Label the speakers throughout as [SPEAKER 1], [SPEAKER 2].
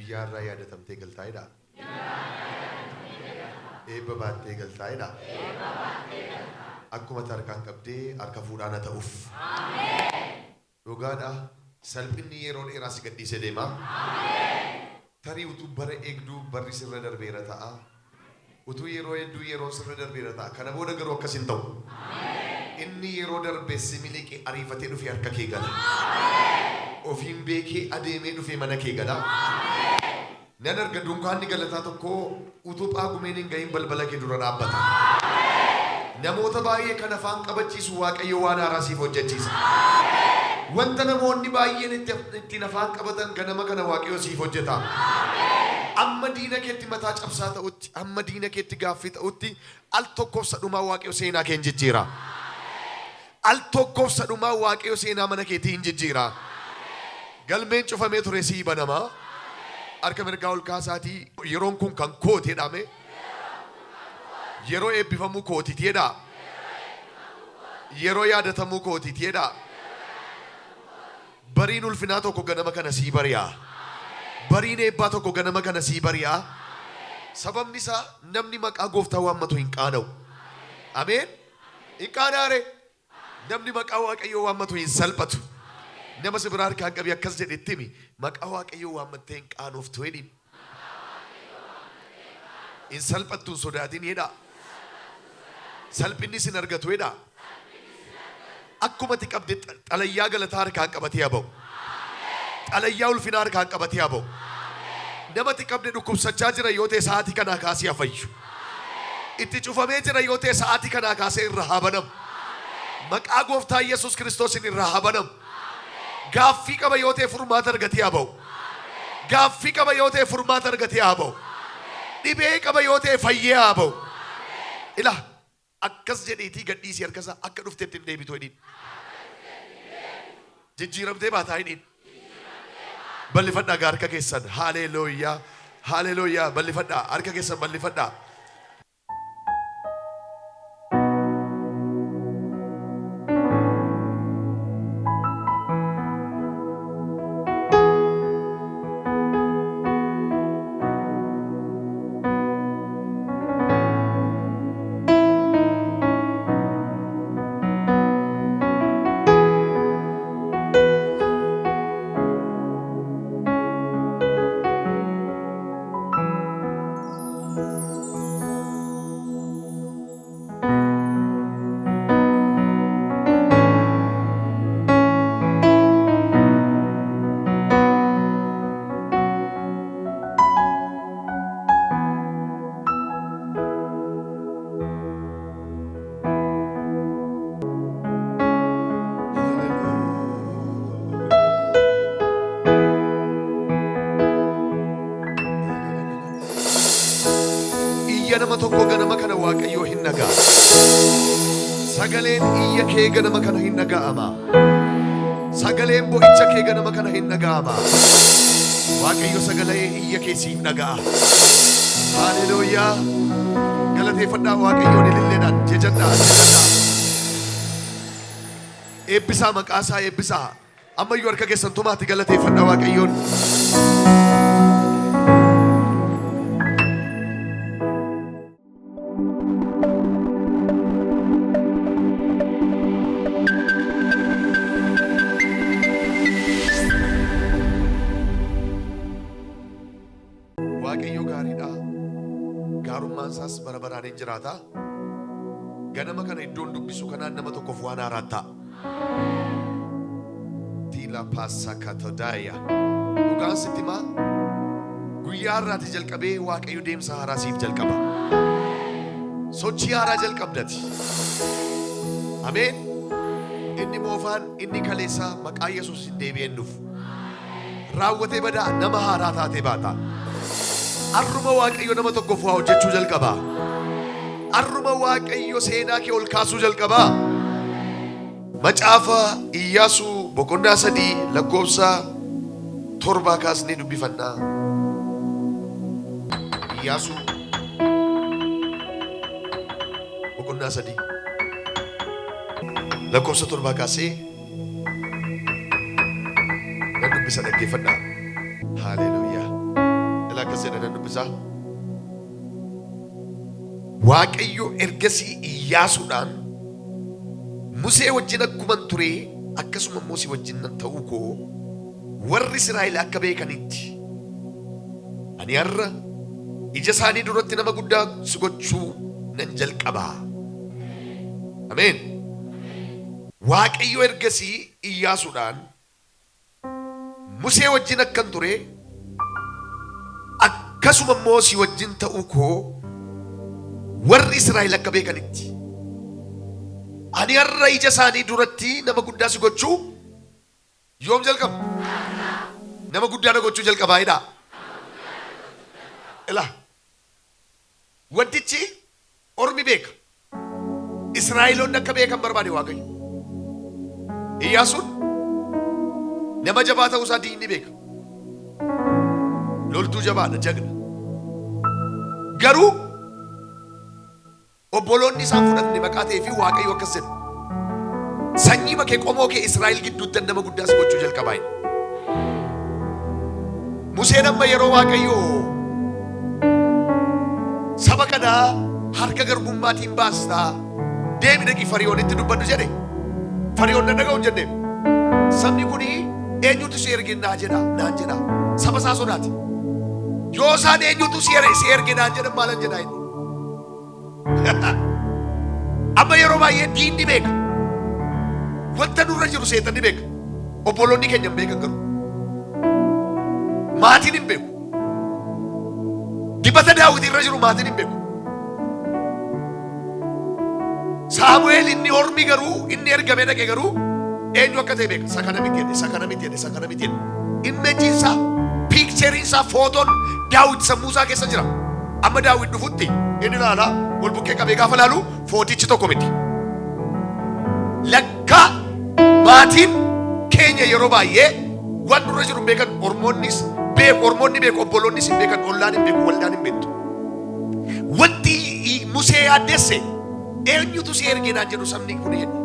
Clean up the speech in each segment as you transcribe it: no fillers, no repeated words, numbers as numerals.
[SPEAKER 1] guyyaarraa yaadatamtee galtaa'edha. Eebba baattee galtaa'edha. Akkuma tarkaan qabdee harka fuudhaana ta'uuf. Dhugaadha. Salphinni yeroo dheeraa si gadhiisee deema. Tarii utuu bara eegduu barri sirra darbeera ta'a. Utuu yeroo hedduu yeroo sirra darbeera ta'a. Kana booda garuu akkas hin ta'u. Inni yeroo darbee si miliqee ariifatee dhufee harka kee gala. Ofiin beekee adeemee dhufee mana kee gala. Nan arga dunkaanni galataa tokko utuu Phaagumeen hin gahin balbala kee dura dhaabbata. Namoota baay'ee kan afaan qabachiisu Waaqayyo waan haaraa siif hojjechiisa. Wanta namoonni baay'een ittiin afaan qabatan ganama kana Waaqayyo siif hojjeta. Amma diina keetti mataa cabsaa ta'utti, amma diina keetti gaaffii ta'utti al tokkoof sadhumaa Waaqayyo seenaa kee hin jijjiira. Al tokkoof sadhumaa Waaqayyo seenaa mana keetii hin jijjiira. Galmeen cufamee ture sii banama. Harka mirgaa ol kaasaatii yeroon kun kan kooti jedhame. Yeroo eebbifamuu kootiti jedha. Yeroo yaadatamuu kootiti jedha. Bariin ulfinaa tokko ganama kana sii bari'a. Bariin eebbaa tokko ganama kana sii bari'a. Sababni isaa namni maqaa gooftaa waammatu hin qaana'u. Ameen. Hin qaanaare. Namni maqaa Waaqayyoo waammatu hin salphatu. Nama si biraa harkaan qabii akkas jedhetti himi maqaa Waaqayyoo waammattee hin qaanoftu jedhin. Hin salphattu hin sodaatin jedha. Salphinni sin argatu jedha. Akkuma ati qabde xalayyaa galataa harkaan qabatee haa ba'u. Xalayyaa ulfinaa harkaan qabatee haa ba'u. Nama ati qabde dhukkubsachaa jira yoo ta'e sa'aatii kanaa kaasee haa fayyu. Itti cufamee jira yoo ta'e sa'aatii kanaa kaasee irraa haa banamu. Maqaa gooftaa Yesuus Kiristoosin irraa haa banamu. Gaaffii qaba yoo ta'e furmaata argatee haa ba'u. Gaaffii qaba yoo ta'e furmaata argatee haa ba'u. Dhibee qaba yoo ta'e fayyee haa ba'u. Ila akkas jedheetii gadhiisii harkasaa akka dhufteetti hin deebitu jedhin. Jijjiiramtee baataa jedhin. Bal'ifadhaa harka keessan. Haleelooyaa. Haleelooyaa. Bal'ifadhaa harka keessan bal'ifadhaa. Nama tokko ganama kana Waaqayyoo hin nagaa. Sagaleen iyya kee ganama kana hin naga'ama. Sagaleen bo'icha kee ganama kana hin naga'ama. Waaqayyo sagalee iyya kee siif naga'a. Haleluuyaa. Galateeffadhaa Waaqayyoon ililleedhaan jajadhaa. Eebbisaa maqaasaa eebbisaa. Ammayyuu harka keessan tumaatti galateeffadhaa Waaqayyoon. Waaqayyo gaariidha. Gaarummaan isaas bara baraan hin jiraata. Ganama kana iddoon dubbisu kanaan nama tokkoof waan haaraa ta'a. Tiila paasakatodaaya. Dhugaan sitti himaa guyyaa har'aatii jalqabee Waaqayyo deemsa haaraa siif jalqaba. Sochii haaraa jalqabdati. Ameen. Inni moofaan inni kaleessaa maqaa Yesuus hin deebi'een dhufu. Raawwatee badaa nama haaraa taatee baata. Arruma Waaqayyo nama tokkoof waa hojjechuu jalqaba. Arruma Waaqayyo seenaa kee ol kaasuu jalqaba. Macaafa Iyyaasuu boqonnaa 3 lakkoofsa 7 kaasnee dubbifannaa. Iyyaasuu boqonnaa 3 lakkoofsa 7 kaasee nan dubbisa dhaggeeffadhaa. Haleluuyaa. Wangeelaa akkas jedhan dubbisaa. Waaqayyo ergasii Iyyaasuudhaan Musee wajjin akkuman ture akkasuma immoo si wajjin nan ta'uu koo warri Israa'el akka beekanitti ani har'a ija isaanii duratti nama guddaa si gochuu nan jalqabaa. Ameen. Waaqayyo ergasii Iyyaasuudhaan Musee wajjin akkan ture akkasuma immoo si wajjin ta'uu koo warri Israa'el akka beekanitti ani har'a ija isaanii duratti nama guddaa si gochuu yoom jalqaba? Nama guddaa gochuu jalqabaa jedha. Ilaa wantichi ormi beeka, Israa'eloonni akka beekan barbaade Waaqayyo. Iyyaasuun nama jabaa ta'uu isaa diinni beeka, loltuu jabaadha, jagna. Garuu obboloonni isaan fudhatne maqaa ta'ee fi Waaqayyo akkas jedha, sanyii makee qomoo kee Israa'el gidduutti nama guddaa si gochuu jalqabaa. Museen amma yeroo Waaqayyo saba kana harka garbummaatiin baastaa deemi dhaqii Fariyoonitti dubbadhu jedhe, Fariyoon na dhaga'u hin jenne. Sabni kuni eenyutu si erge naan jedha. Saba isaa sodaate. Yoo isaan eenyutu si erge naan jedhan maalan jedhaa inni. Amma yeroo baay'ee diinni beeka, wanta nurra jiru seetanni beeka, obboloonni keenya hin beekan garuu. Maatiin hin beeku. Dibata Daawit irra jiru maatiin hin beeku. Saamu'eel inni ormi garuu inni ergamee dhaqe garuu eenyu akka ta'e beeka. Isa kana miti jedhe, isa kana miti jedhe, isa kana miti jedhe. Imeejiinsaa, piikcheriinsaa, footoon Daawit sammuu isaa keessa jira. Amma Daawit dhufutti inni ilaalaa wal bukkee qabee gaafa laalu footichi tokko miti. Lakka maatiin keenya yeroo baay'ee waan nurra jiru hin beekan. Ormoonnis beeku, ormoonni beeku, obboloonnis hin beekan, ollaan hin beeku, waldaan hin beektu. Wanti Musee yaaddeesse eenyutu si erge naan jedhu sabni kun jedhe.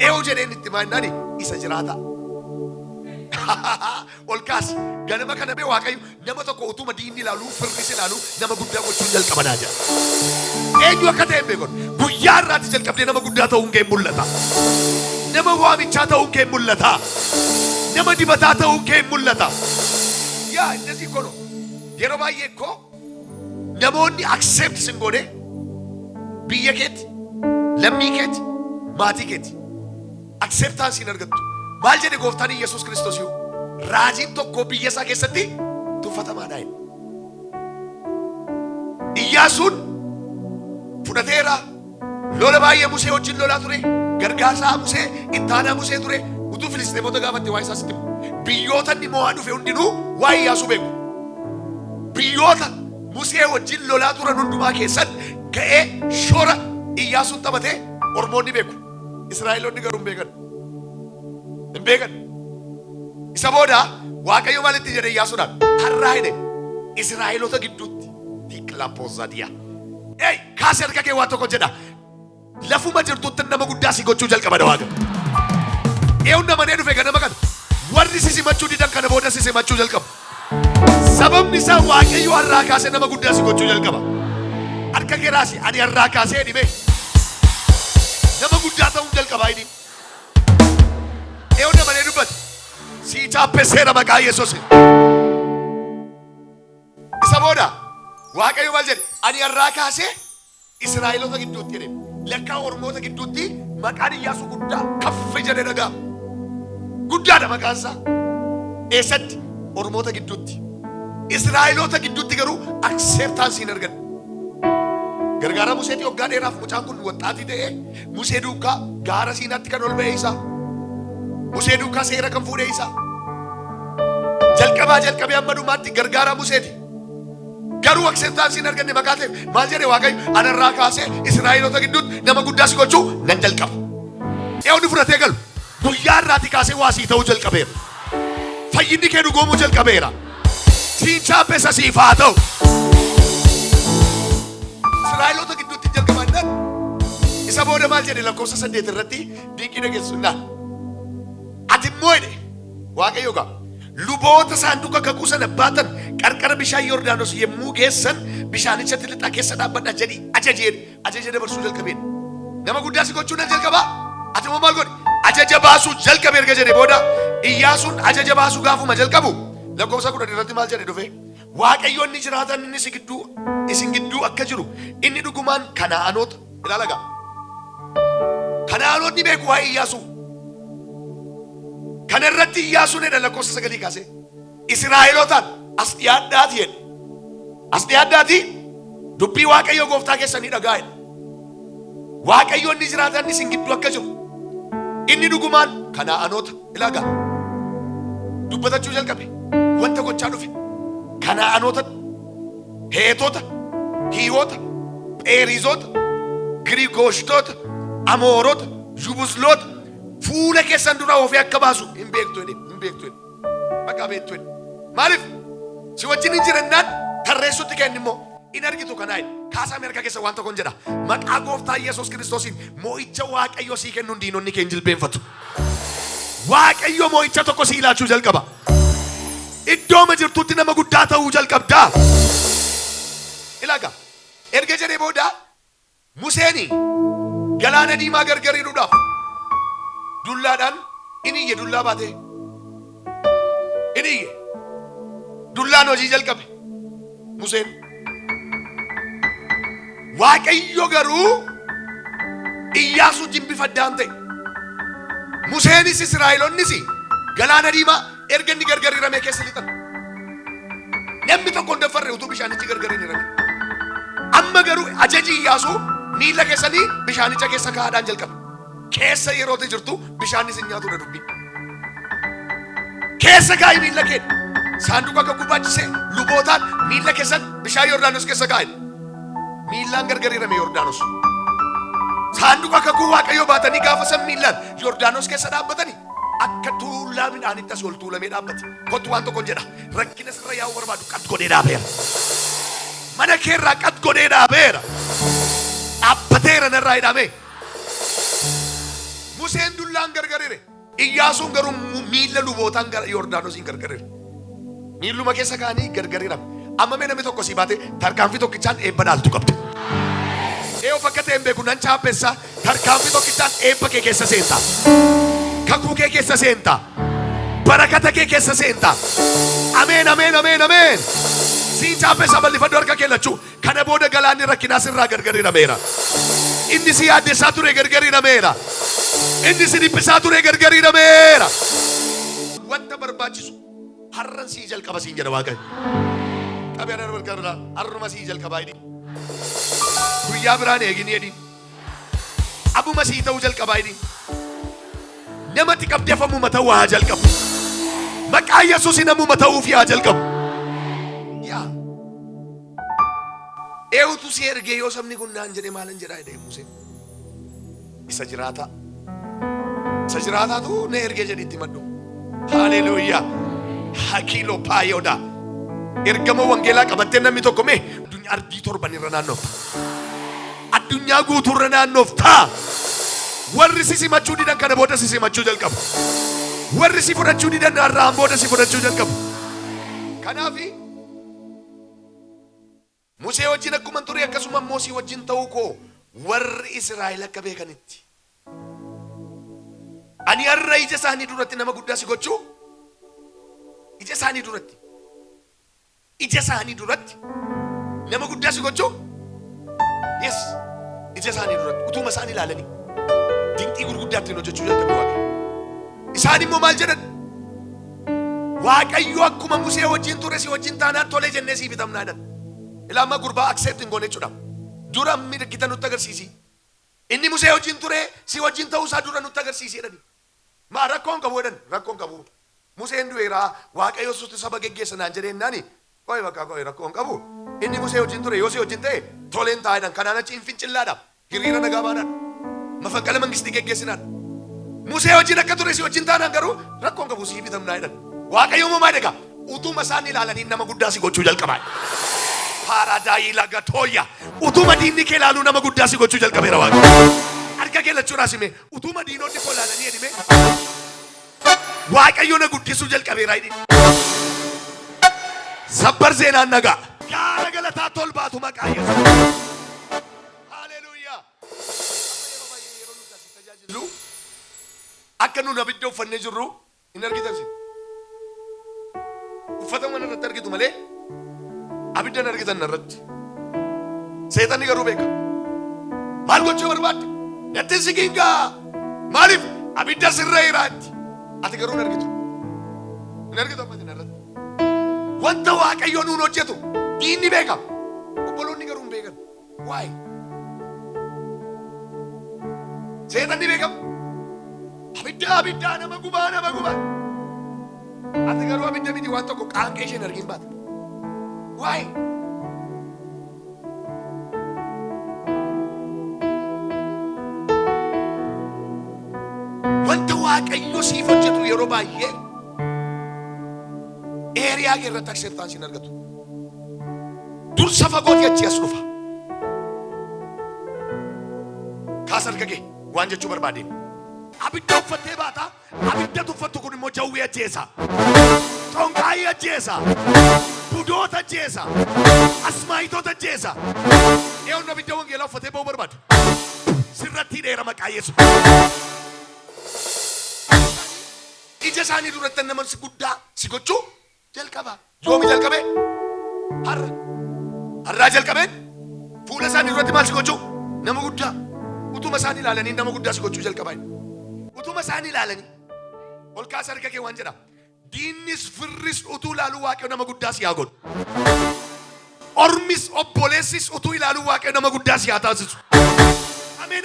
[SPEAKER 1] Eewu jedheen itti maannaani isa jiraata. Ol kaasi ganama kana bee Waaqayyo nama tokko utuma diinni ilaalu, firris ilaalu nama guddaa gochuun jalqabanaa jira. Eenyu akka ta'e hin beekon. Guyyaa irraatti jalqabdee nama guddaa ta'uun kee mul'ata. Nama waamichaa ta'uun kee mul'ata. Nama dibataa ta'uun kee mul'ata. Yaa እንደዚህ እኮ ነው yeroo baay'ee እኮ namoonni accept sin godhe biyya keetti, lammii keetti, maatii keetti acceptance hin argattu. Maal jedhe gooftaan Yesuus Kiristoos yoo raajiin tokko biyya isaa keessatti tuffatamaadha. Iyyaasuun fudhateera, lola baay'ee Musee wajjin lolaa ture, gargaarsaa Musee, ittaanaa Musee ture. Utuu Filisxeemota gaafatti waa isaa sitti biyyoota inni mo'aa dhufe hundinuu waa Iyyaasuu beeku. Biyyoota Musee wajjin lolaa turan hundumaa keessatti ka'ee shoora Iyyaasuun taphatee ormoonni beeku, Israa'eloonni garuu hin beekan. Hin beekan. Isa booda Waaqayyo maalitti jedhe Iyyaasuudhaan har'aa hidhe Israa'eloota gidduutti diiklaapoozadiyaa. Kaasee harka kee waa tokko jedha. Lafuma jirtutti nama guddaa si gochuu jalqabadha Waaqayyo. Eewna manee dhufe ganama kana warri si simachuu didan kana booda si simachuu jalqaba. Sababni isaa Waaqayyo har'aa kaasee nama guddaa si gochuu jalqaba. Harka kee raasi ani har'aa kaasee dhibee nama guddaa ta'uun jalqabaa inni. Eewna manee dubbate si chaappeseera maqaa Yesuus. Isa booda Waaqayyo maal jedhe ani har'aa kaasee Israa'eloota gidduutti jedhe lakkaa ormoota gidduutti maqaan Iyyaasuu guddaa kaffe jedhe dhagaa. Guddaadha maqaan isaa. Eessatti? Ormoota gidduutti. Israa'eloota gidduutti garuu acceptance hin argan. Gargaara Museetii waggaa dheeraaf mucaan kun waxxaatii ta'ee Musee duukaa gaara Siinaatti kan ol ba'ee isaa. Musee duukaa seera kan fuudhee isaa. Jalqabee amma dhumaatti gargaara Museeti. Garuu acceptance hin arganne maqaa ta'eef maal jedhe Waaqayyo ani irraa kaasee Israa'eloota gidduutti nama guddaa si gochuu nan jalqaba. Eewni fudhatee galu guyyaa irraatti kaasee waa sii ta'uu jalqabeera. Fayyinni kee dhugoomuu jalqabeera. Siin chaappeessa siif haa ta'u. Israa'eloota gidduutti jalqabannaan isa booda maal jedhe lakkoofsa 8 irratti dinqii dhageessuudhaan ati immoo jedhe Waaqayyo gaa luboota saanduqa kakuu sana baatan qarqara bishaan Yordaanos yemmuu geessan bishaanichatti lixaa keessa dhaabbadhaa jedhii ajaja dabarsuu jalqabeen. Nama guddaa si gochuun jalqabaa. Ati moo maal godhe? Ajaja baasuu jalqabe erga jedhe booda Iyyaasuun ajaja baasuu gaafuma jalqabu lakkoofsa 10 irratti maal jedhe dhufe? Waaqayyo inni jiraatan inni isin gidduu akka jiru inni dhugumaan Kana'aanota ilaalagaa. Kana'aanotni beeku waa'ee Iyyaasuu. Kana irratti Iyyaasuun edha lakkoofsa 9 kaase Israa'elootaan as dhiyaadhaatii jedhe. As dhiyaadhaatii dubbii Waaqayyo gooftaa keessanii dhaga'aa. Waaqayyo inni jiraatan isin gidduu akka jiru inni dhugumaan Kana'aanota ilaagaa. Dubbatachuu jalqabe wanta gochaa dhufe Kana'aanota, Heetota, Hiiwota, Pheerizoota, Girigooshtoota, Amoorota, Yubusloota fuula keessan dura ofii akka baasu hin beektu jedhe. Bakka beektu jedhe. Maaliif? Si wajjin hin jirannaan tarreessutti kenni immoo in argitu kanaa jedhe. Kaasaa Ameerikaa keessa waan tokkoon jedha. Maqaa gooftaa Yesuus Kiristoosiin moo'icha Waaqayyo sii kennuun diinonni kee hin jilbeenfatu. Waaqayyo moo'icha tokko sii ilaachuu jalqaba. Iddooma jirtutti nama guddaa ta'uu jalqabdaa. Ilaagaa. Erga jedhee booda Museeni galaana diimaa gargariidhuudhaaf dullaadhaan inni iyye dullaa baatee. Inni iyye. Dullaan hojii jalqabe. Museen. Waaqayyo garuu Iyyaasuu jimbifaddaan ta'e. Museenis Israa'eloonnis galaana diimaa erga inni gargariiramee keessa lixan. Namni tokko hin dafarre utuu bishaanichi gargariirame. Amma garuu ajaji Iyyaasuu miila keessanii bishaanicha keessa kaa'aadhaan jalqabe. Keessa yeroo jirtu bishaanis hin nyaatu dubbii. Keessa kaa'i miila kee. Saanduqa akka gubaachise lubootaan miila keessan bishaan Yordaanos keessa kaa'e. Miilaan gargariirame Yordaanos. Saanduqa akka Waaqayyo baatanii gaafa san miilaan Yordaanos keessa dhaabbatanii akka tuullaa midhaanitti as ol tuulamee dhaabbate. Kottu waan tokkoon jedha. Rakkina sirra yaa'uu barbaadu qad godhee dhaabeera. Mana keerraa qad godhee dhaabeera. Dhaabbateera narraa hidhamee. Museen dullaan gargariire. Iyyaasuun garuu miila lubootaan Yordaanosiin gargariire. Miilluma keessa kaanii gargariirame. Amma mee namni tokko si baate tarkaanfii tokkichaan eebba dhaaltu qabdi. Of akka ta'e hin beeku nan chaappeessa tarkaanfii tokkichaan eebba kee keessa seentaa. Kakuu kee keessa seentaa. Barakata kee keessa seentaa. Ameen ameen ameen ameen. Siin chaappeessa bal'ifadhu harka kee lachuu. Kana booda galaanni rakkinaa sirraa gargariirameera. Inni si yaaddessaa ture gargariirameera. Inni si dhiphisaa ture gargariirameera. Wanta barbaachisu har'an sii jalqaba siin jedha Waaqayyo. Qabeen argaa har'uma sii jalqabaa jedhi. Guyyaa biraan eegini jedhi. Abuma sii ta'uu jalqabaa jedhi. Namatti qabdeeffamuma ta'uu haa jalqabu. Maqaa Yesuus namuma ta'uuf haa jalqabu. Yaa. Eewutu si ergee yoo sabni kun naan jedhe maalan jedhaa jedhee Museen. Isa jiraataatu na ergee jedhitti maddu. Haleluuyaa. Hakiiloo paayoodha. Ergama wangeelaa qabattee namni tokko mee addunyaa ardii torban irra naannofta. Addunyaa guutuu irra naannofta. Warri si simachuu didan kana booda si simachuu jalqabu. Warri si fudhachuu didan irraan booda si fudhachuu jalqabu. Kanaafi Musee wajjin akkuma ture akkasuma Moosii wajjin ta'uu koo warri Israa'el akka beekanitti. Ani har'a ija isaanii duratti nama guddaa si gochuu. Ija isaanii duratti nama guddaa si gochuu. Yes, ija isaanii duratti utuma isaanii ilaalanii dinqii gurguddaatti hojjechuu jalqabe Waaqayyo. Isaan immoo maal jedhan? Waaqayyo akkuma Musee wajjin ture si wajjin taanaan tolee jennee sii bitamnaa jedhan. Ilaama gurbaa accept hin goone jechuudha. Dura mirkita nutti agarsiisi. Inni Musee wajjin ture si wajjin ta'uu isaa dura nutti agarsiisi jedhani. Maa rakkoon qabu jedhan rakkoon qabu. Museen du'eera Waaqayyo suutu saba geggeessanaan jedheennaani. Qoy bakka qoy rakkoon qabu. Inni Musee wajjin ture yoo si wajjin ta'e toleen taa'edhan kanaan achi hin fincillaadha. Hiriira nagaa baadhaan. Mafakkala mangistii geggeessinaan. Musee wajjin akka ture si wajjin taanaan garuu rakkoon qabu sii bitamnaa jedhan. Waaqayyo moo maal egaa utuma isaan ilaalanii nama guddaa si gochuu jalqabaa. Paradaayi lagatoya. Utuma diinni kee ilaaluu nama guddaa si gochuu jalqabeera Waaqayyo. Harka kee lachuudhaas hime utuma diinonni koo ilaalanii jedhime Waaqayyo na guddisuu jalqabeera jedhi. Sabbar seenaan nagaa. Gaara galataa tolbaatu maqaa Yesuus. Haleluuyaa. Amma yeroo baay'ee yeroo nuti asii tajaajilu akka nuti abidda uffannee jirru hin argitan sin. Uffata mana irratti argitu malee abidda hin argitan irratti. Seexanni garuu beeka. Maal gochuu barbaadde? Natti sigingaa. Maaliif abidda sirra jiraatti? Ati garuu hin argitu. Hin argitu amma hin argitu. Wanta Waaqayyo nuun hojjetu diinni beeka. Obboloonni garuu hin beekan. Waa'ee seexanni beeka. Abidda nama gubaa. Ati garuu abidda miti waan tokko qaanqee isheen argin baata. Waa'ee wanta Waaqayyo siif hojjetu yeroo baay'ee eeriyaa irratti acceptance argatu. Dursa fagooti achi as dhufa. Kaas argage waan jechuu barbaadeen. Abidda uffattee baata. Abidda tuffattu kun immoo jawwee ajjeesa. Xonqaayii ajjeesa. Budoota ajjeesa. Asmaayitoota ajjeesa. Eewwan abidda wangeelaa uffatee ba'uu barbaadu. Sirratti dheera maqaa Yesuus. Ija isaanii duratti nama si guddaa si gochuu jalqaba. Yoomi jalqabe? Har'aa jalqabeen fuula isaanii duratti maal si gochuu? Nama guddaa. Utuma isaanii ilaalanii nama guddaa si gochuu jalqabaa. Utuma isaanii ilaalanii ol kaasa harka kee waan jedha. Diinnis firris utuu ilaaluu Waaqayyo nama guddaa si haa godhu. Ormis obboleessis utuu ilaaluu Waaqayyo nama guddaa si haa taasisu. Ameen.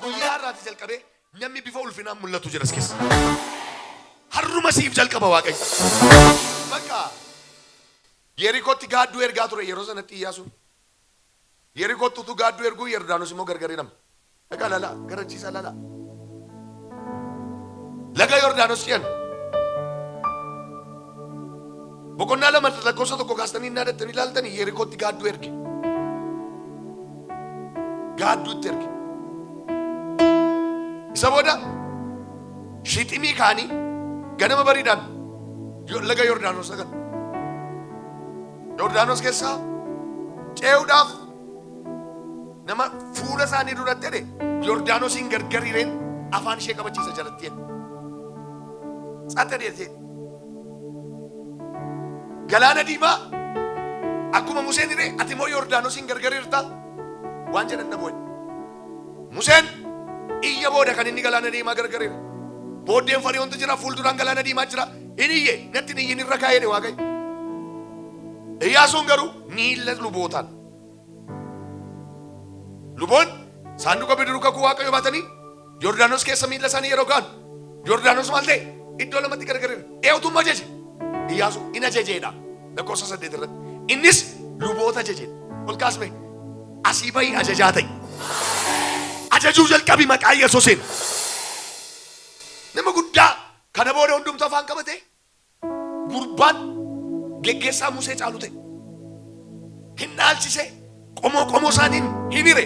[SPEAKER 1] Guyyaa har'aati jalqabee namni bifa ulfinaan mul'atu jira as keessa. Har'uma siif jalqaba Waaqayyo. Bakka Yerikootti gaadduu ergaa ture yeroo sanatti Iyyaasuun. Yerikootti utuu gaadduu erguu Yordaanos immoo gargari nama. Dhagaa lala garachiisa lala. Laga Yordaanos jedhan. Boqonnaa lama lakkoofsa tokko kaastanii hin yaadattanii ilaaltanii Yerikootti gaadduu erge. Gaadduutti erge. Isa booda shiximii kaanii ganama bariidhaan laga Yordaanos dhagan. Yordaanos keessaa ce'uudhaaf nama fuula isaanii duratti jedhe Yordaanosiin gargariireen afaan ishee qabachiisa jalatti jedhe. Tsatta deessee galaana diimaa akkuma Museen jedhe ati immoo Yordaanosiin gargariirta waan jedhan na boo'e. Museen iyya booda kan inni galaana diimaa gargariira. Booddeen Fariyoontu jira fuulduraan galaana diimaa jira. Inni iyye natti iyyin irra kaa'ee Waaqayyo. Iyyaasuun garuu miilla lubootaan. Luboon saanduqa bidiruu kakuu Waaqayyo baatanii Yordaanos keessa miilla isaanii yeroo ka'an Yordaanos maal ta'e iddoo lamatti gargariira. Eewutummaa ajaje. Iyyaasu in ajajeedha. Lakkoofsa 8 irratti. Innis luboota ajajeedha. Ol kaasme asii bahii ajajaa ta'e. Ajajuu jalqabi maqaa Yesuusiin. Nama guddaa kana booda hundumtu afaan qabate gurbaan geggeessaa Musee caalu ta'e. Hin dhaalchise qomoo isaaniin hin hire.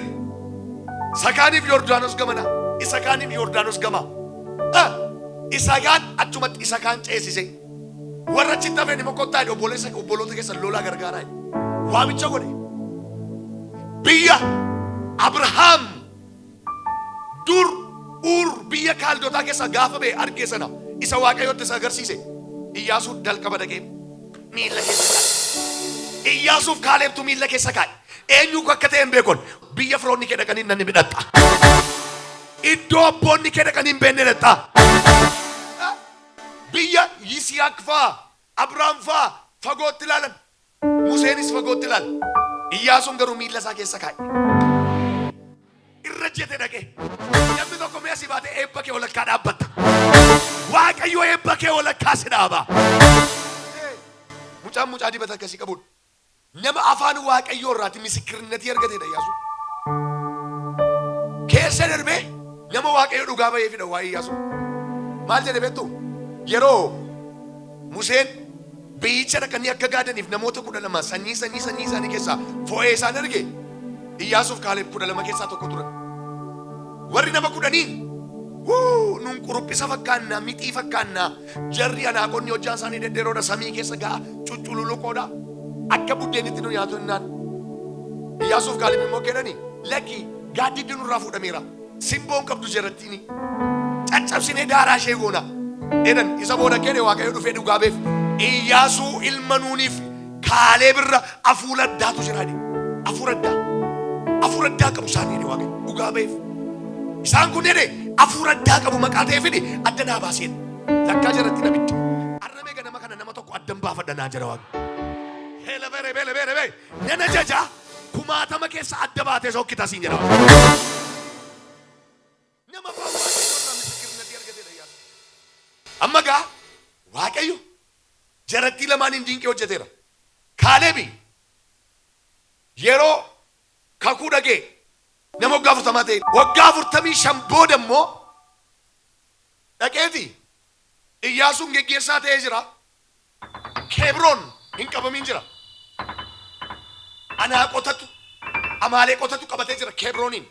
[SPEAKER 1] Sakaaniif Yordaanos gamana. Isa kaaniif Yordaanos gama. Isa kaan achumatti isa kaan ceesise. Warra achitti hafeen immoo kottaa obboloota keessa lolaa gargaaraa. Waamicha godhe. Biyya Abrahaam dur biyya Kaaldotaa keessa gaafa ba'e argee sana isa Waaqayyotti isa agarsiise. Iyyaasuun jalqaba dhaqee miilla keessa kaa'e. Iyyaasuuf Kaaleebtu miilla keessa kaa'e. Eenyu akka ta'e hin beekon biyya firoonni kee dhaqanii nan midhaxa. Iddoo abboonni kee dhaqanii hin beekne dhaqxa. Biyya Yisihaaq fa'aa Abrahaam fa'aa fagootti ilaalan. Museenis fagootti ilaala. Iyyaasuun garuu miilla isaa keessa kaa'e. Irra jete dhaqee. Namni tokko mi'a si baatee eebba kee walakkaa dhaabbatta. Waaqayyo eebba kee walakkaa si dhaaba. Mucaa dibata akkasii qabuudha. Nama afaan Waaqayyoo irraati misikirnetii argateedha Iyyaasuun. Keessa darbee nama Waaqayyo dhugaa ba'ee fida waa'ee Iyyaasuun. Maal jedhe beektu? Yeroo Museen biyyicha dhaqanii akka gaadaniif namoota 12 sanyii isaanii keessaa fo'ee isaan arge. Iyyaasuuf Kaaleeb 12 keessaa tokko turan. Warri nama 10 nun quruphisa fakkaanna mixii fakkaanna jarri anaaqonni hojjaan isaanii deddeeroodha samii keessa ga'a cucculuqoodha akka buddeenitti nu nyaatu innaan Iyyaasuuf Kaaleb immoo kennani lakki gaaddiddi nurraa fuudhameera simboon qabdu jarattiini caccabsinee daaraa ishee goona jedhan isa booda kenne Waaqayyo dhufee dhugaa beef Iyyaasuu ilma Nuuniif Kaaleb irra hafuura addaatu jiraadhe hafuura addaa qabu isaanii Waaqayyo dhugaa beef isaan kun jedhe hafuura addaa qabu maqaa ta'eefidhi adda naa baaseen lakkaa jaratti namitti arrabee ganama kana nama tokko addan baafadha naa jira Waaqayyo heela bere nana jaja kumaatama keessa adda baatee sokkita siin jedha nama amma gaa Waaqayyo jarattii lamaaniin dinqii hojjeteera Kaalebi yeroo kakuu dhagee nama waggaa 40 ta'e waggaa 45 booda immoo dhaqeeti Iyyaasuun geggeessaa ta'ee jira Kebroon hin qabamin jira Anaaqotatu Amaaleeqotatu qabatee jira Kebrooniin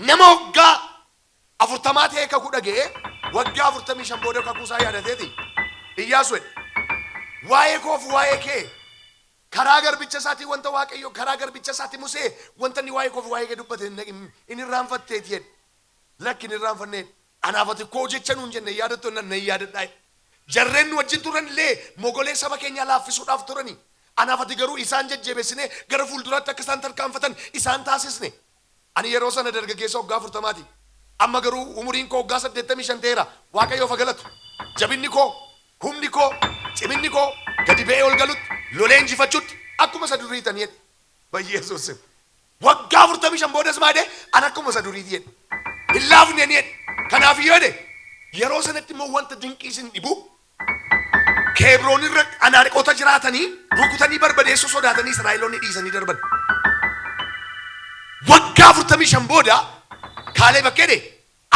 [SPEAKER 1] nama waggaa 40 ta'e kakuu dhagee waggaa 45 booda kakuu isaa yaadateeti Iyyaasuun waa'ee koof waa'ee kee karaa garbicha isaati wanta Waaqayyo karaa garbicha isaati Musee wanta ni waa'ee koof waa'ee kee dubbate inni irraanfatteeti jedhe lakki inni irraanfannee anaafati koo jecha nuun jenne yaadattu nan yaadadhaa jarreen wajjin turan illee mogolee saba keenya laaffisuudhaaf turani anaafati garuu isaan jajjabeessine gara fuulduraatti akka isaan tarkaanfatan isaan taasisne ani yeroo sana dargaggeessa waggaa 40ti amma garuu umuriin koo waggaa 85 ta'eera Waaqayyoof galatu jabinni koo humni koo ciminni koo gadi ba'ee ol galutti lolee injifachuutti akkuma isa durii ta'an jedhe Yesuus waggaa 45 boodas maade an akkuma isa durii jedhe hin laafne jedhe kanaaf jedhe yeroo sanatti immoo wanta dinqii isin dhibu Kebroon irra Anaaqota jiraatanii rukutanii barbadeessuu sodaatanii Israa'eloonni dhiisanii darban waggaa 45 booda Kaaleb akka jedhe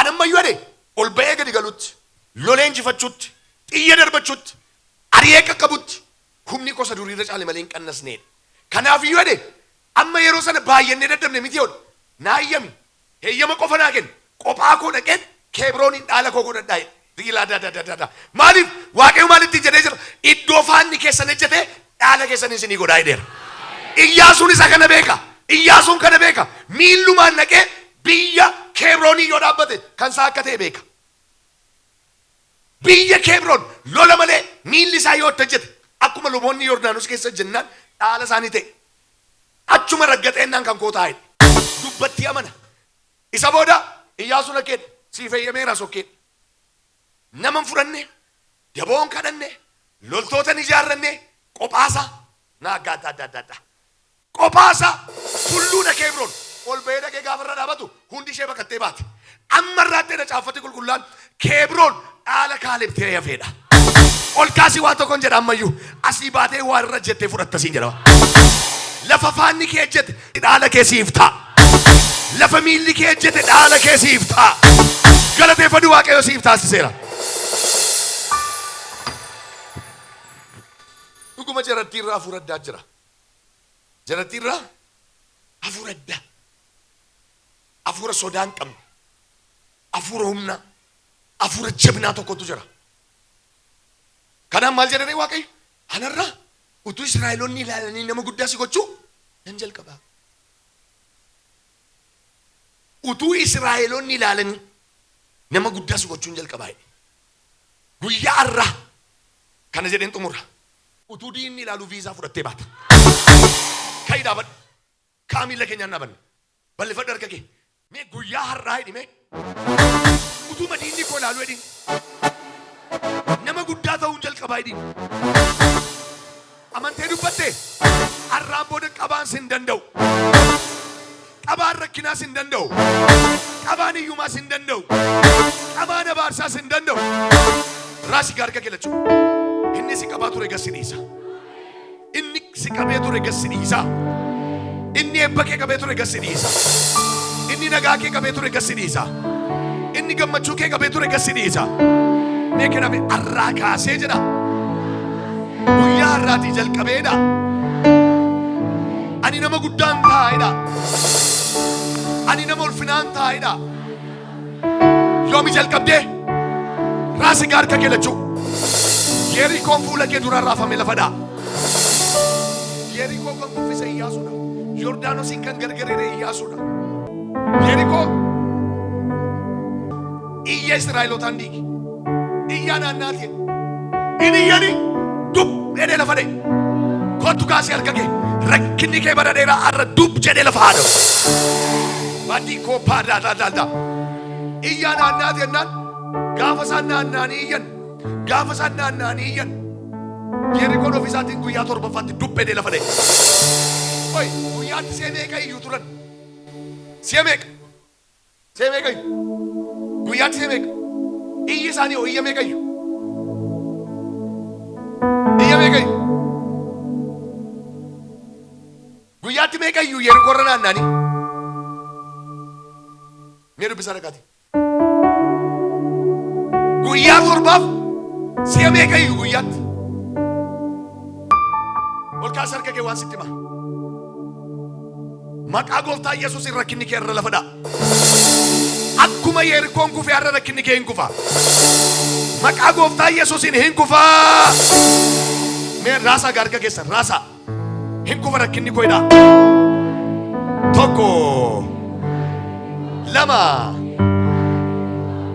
[SPEAKER 1] an ammayyuu jedhe ol ba'ee gadi galutti lolee injifachuutti xiyya darbachuutti ari'ee qaqqabutti humni gosa durii irra caale malee hin qannasneedha kanaaf iyyuu jedhe amma yeroo sana baay'annee daddabne miti yoodha naa iyyami heeyyama qofa naa kennu qophaa koo dhaqeen Kebrooniin dhaala koo godhadhaa jedhe maaliif Waaqayyo maalitti jedhee jira iddoo faanni keessan ejjete dhaala keessan isinii godhaa jedheera Iyyaasuun isa kana beeka Iyyaasuun kana beeka miillumaan dhaqee biyya Kebroonii yoo dhaabbate kan isaa akka ta'e beeka biyya Kebroon lola malee miilli isaa yoo hojjete akkuma luboonni Yordaanus keessa jennaan dhaala isaanii ta'e achuma raggaxeennaan kan koo taa'e dubbatti amana isa booda Iyyaasuun akkeedha siif eeyyameera sokkee naman fudhanne daboon kadhanne loltootan ijaarranne qophaasa naaggaa adda qophaasa tulluudha Kebroon ol ba'ee dhaqee gaafarra dhaabatu hundi ishee baqattee baate amma irraatteedha caaffati qulqullaan Kebroon dhaala Kaaleb ta'ee hafeedha ol kaasii waan tokkoon jedha ammayyuu asii baatee waan irra jettee fudhattasiin jedhama lafa faanni kee ejjete dhaala kee siif ta'a lafa miilli kee ejjete dhaala kee siif ta'a galateeffadhu Waaqayyo siif taasiseera dhuguma jarattiirraa hafuura addaa jira jarattiirraa hafuura addaa hafuura sodaa hin qabne hafuura humnaa hafuura jabinaa tokkotu jira kanaan maal jedhanii Waaqayyo anarraa utuu Israa'eloonni ilaalanii nama guddaa si gochuu nan jalqabaa utuu Israa'eloonni ilaalanii nama guddaa si gochuun jalqabaa guyyaa har'aa kana jedheen xumura utuu diinni ilaaluu viizaa fudhattee baata ka'ii dhaabadhu kaa miila keenyaan dhaabanne bal'ifadhu harka kee mee guyyaa har'aa hidhime utuu diinni koo ilaaluu hedhin nama guddaa ta'uun jalqabaa hedhin amantee dubbatte har'aan booda qabaan sin danda'u qabaan rakkinaa sin danda'u qabaan hiyyumaa sin danda'u qabaan abaarsaa sin danda'u raasi gaarga kelachuu inni si qabaa ture gassi dhiisa inni si qabee ture gassi dhiisa inni eebba kee qabee ture gassi dhiisa inni nagaa kee qabee ture gassi dhiisa inni gammachuu kee qabee ture gassi dhiisa mee kename har'aa kaasee jedha guyyaa har'aatii jalqabeedha ani nama guddaan taa'edha ani nama ulfinaan taa'edha Yoomi jalqabdee raasi harka kee lachuu Yerikoon fuula kee duraan raafame lafadhaa. Yerikoo kan kuffise Iyyaasuudha. Yordaanosiin kan gargarire Iyyaasuudha. Yerikoo iyya Israa'elootaan diigi. Iyyaa naannaatiin. Inni iyyani dub jedhee lafa dhee. Kottu kaasee harka kee. Rakkinni kee bara dheeraa arra dub jedhee lafa haadha. Badii koo paadhaa. Iyyaa naannaatiin naan gaafa isaan naannaanii iyyan. Gaafa isaan naannaanii iyyan. Yerikoon ofiisaatiin guyyaa torbaffaatti dub jedhee lafa dhee. Oy guyyaatti see meeqa iyyuu turan. See meeqa. See meeqa iyyuu. Guyyaatti see meeqa. Iyyi isaanii hoo iyya meeqa iyyuu. Iyya meeqa iyyuu. Guyyaatti meeqa iyyuu Yerikoo irra naannaanii. Mee dubbisaa dhaqaati. Guyyaa torbaaf see meeqa iyyuu guyyaatti. Ol kaas harka kee waan sitti hima. Maqaa gooftaa Yesuusiin rakkinni kee irra lafa dhaa. Akkuma Yerikoon kufee har'a rakkinni kee hin kufa. Maqaa gooftaa Yesuusiin hin kufa. Mee raasaa harka keessa raasaa. Hin kufa rakkinni koo dhaa. Tokko. Lama.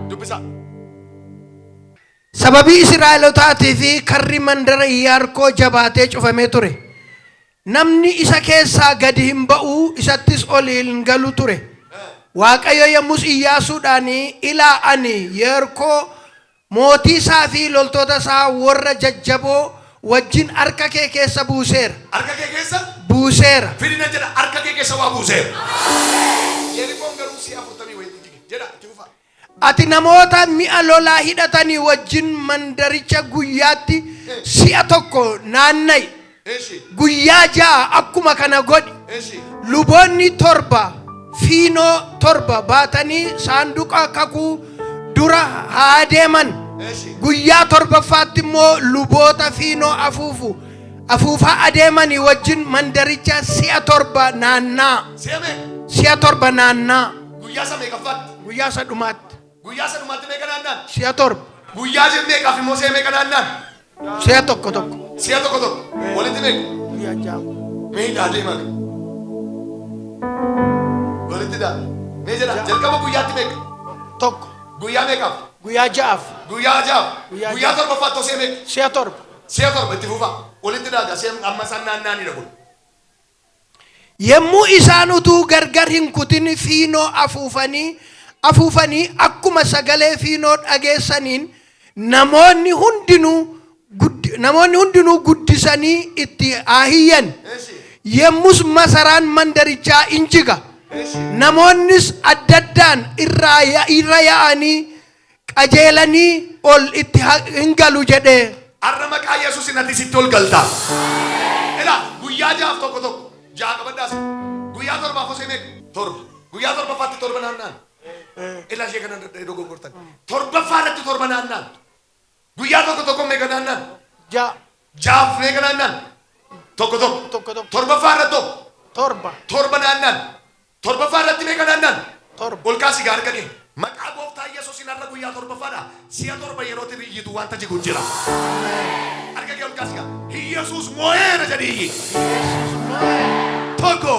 [SPEAKER 1] Dubbisaa.
[SPEAKER 2] Sababii Israa'elotaatii fi karri mandara Iyyaarkoo jabaatee cufamee ture. Namni isa keessaa gadi hin ba'u isattis ol hin galu ture. Waaqayyo yommus Iyyaasuudhaan ilaa ani Yerikoo mootii isaa fi loltoota isaa warra jajjaboo wajjin harka kee keessa buuseera.
[SPEAKER 1] Harka kee keessa?
[SPEAKER 2] Buuseera.
[SPEAKER 1] Fidina jedha harka kee keessa waa buuseera. Yerikoon garuu si'a 40 wayitii jige. Jedha itti fufa.
[SPEAKER 2] Ati namoota mi'a lolaa hidhatanii wajjin mandaricha guyyaatti si'a tokko naanna'i. Guyyaa 6 akkuma kana godhi. Luboonni 7 fiinoo 7 baatanii saanduqa kakuu dura haa deeman. Guyyaa 7ffaatti immoo luboota fiinoo afuufaa adeemanii wajjin mandaricha si'a 7 naannaa. Si'a 7 naannaa.
[SPEAKER 1] Guyyaa isa meeqaffaatti?
[SPEAKER 2] Guyyaa isa dhumaatti.
[SPEAKER 1] Guyyaa isa dhumaatti meeqa naannaan?
[SPEAKER 2] Si'a 7.
[SPEAKER 1] Guyyaa isa meeqaaf immoo si'a meeqa naannaan?
[SPEAKER 2] Si'a tokko.
[SPEAKER 1] Si'a tokko. Walitti meeqa?
[SPEAKER 2] Guyyaa 6.
[SPEAKER 1] Mee daadhee maal? Walitti daa. Mee jedha jalqaba guyyaatti meeqa?
[SPEAKER 2] Tokko.
[SPEAKER 1] Guyyaa meeqaaf?
[SPEAKER 2] Guyyaa 6.
[SPEAKER 1] Guyyaa 6. Guyyaa torbaffaatti si'a meeqa?
[SPEAKER 2] Si'a 7.
[SPEAKER 1] Si'a 7 itti fufa. Walitti daa si'a amma isaan naannaanii kun.
[SPEAKER 2] Yemmuu isaan utuu gargar hin kutin fiinoo afuufanii akkuma sagalee fiinoo dhageessaniin namoonni hundinuu guddisanii itti ahiyyan. Yemmus masaraan mandarichaa injiga. Namoonnis addaddaan irra yaa'anii qajeelanii ol itti hin galu jedhee.
[SPEAKER 1] Arra maqaa Yesuusiin ati sitti ol galtaa. Ilaa guyyaa 6 tokko. 6 qabaddaas. Guyyaa 7 osoo meeqa? 7. Guyyaa 7ffaatti 7 naannaan. Ilaa ishee kana dogoggortan. 7ffaarratti 7 naannaan. Guyyaa tokko meeqa naannaan?
[SPEAKER 2] 6.
[SPEAKER 1] 6 meeqa naannaan? Tokko. 7ffaarratti 7 naannaan. 7ffaarratti meeqa naannaan? 7. Ol kaasii harka kee. Maqaa gooftaa Yesuusiin har'a guyyaa 7ffaadha. Si'a 7 yerootti iyyitu wanta jigu jira. Harka kee ol kaasii. Yesuus moo'eera jedhii. Tokko.